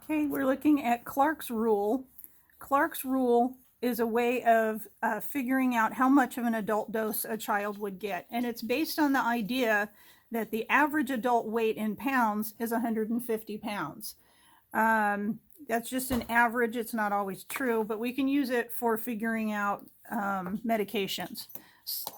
Okay, we're looking at Clark's rule. Clark's rule is a way of figuring out how much of an adult dose a child would get. And it's based on the idea that the average adult weight in pounds is 150 pounds. That's just an average. It's not always true, but we can use it for figuring out medications,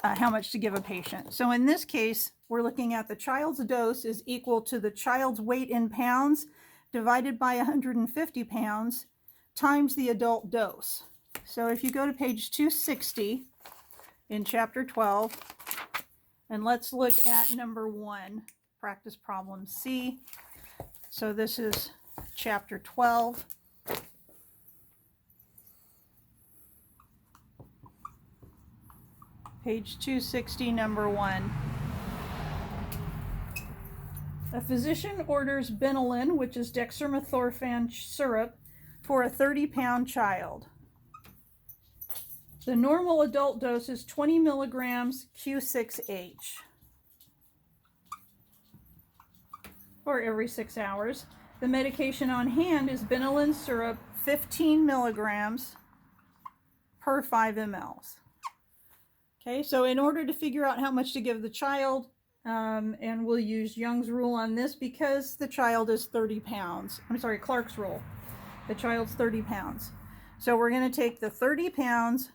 how much to give a patient. So in this case, we're looking at the child's dose is equal to the child's weight in pounds divided by 150 pounds times the adult dose. So if you go to page 260 in chapter 12, and let's look at number 1, practice problem C. So this is chapter 12. Page 260, number 1. A physician orders Benylin, which is dextromethorphan syrup, for a 30-pound child. The normal adult dose is 20 milligrams Q6H, or every 6 hours. The medication on hand is Benylin syrup, 15 milligrams per 5 mLs. Okay, so in order to figure out how much to give the child, and we'll use Young's rule on this because the child is 30 pounds. I'm sorry, Clark's rule. The child's 30 pounds. So we're going to take the 30 pounds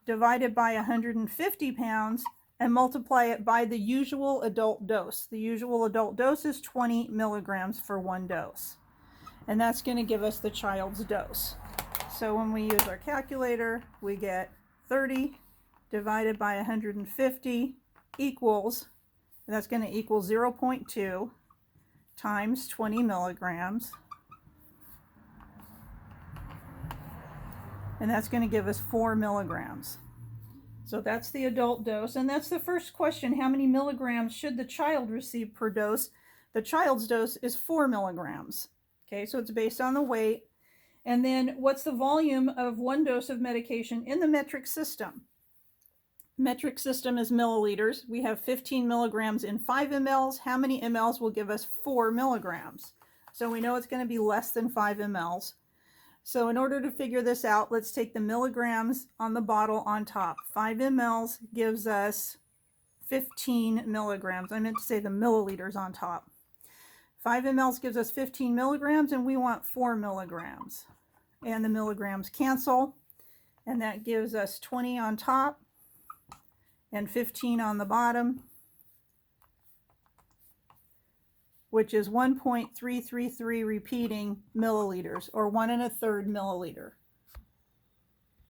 divided by 150 pounds and multiply it by the usual adult dose. The usual adult dose is 20 milligrams for one dose. And that's going to give us the child's dose. So when we use our calculator, we get 30 divided by 150 equals, and that's going to equal 0.2 times 20 milligrams. And that's going to give us 4 milligrams. So that's the adult dose. And that's the first question. How many milligrams should the child receive per dose? The child's dose is 4 milligrams. Okay, so it's based on the weight. And then what's the volume of one dose of medication in the metric system? Metric system is milliliters. We have 15 milligrams in 5 mLs. How many mLs will give us 4 milligrams? So we know it's going to be less than 5 mLs. So in order to figure this out, let's take the milligrams on the bottle on top. 5 mLs gives us 15 milligrams. I meant to say the milliliters on top. 5 mLs gives us 15 milligrams, and we want 4 milligrams. And the milligrams cancel, and that gives us 20 on top and 15 on the bottom, which is 1.333 repeating milliliters, or 1 1/3 milliliter.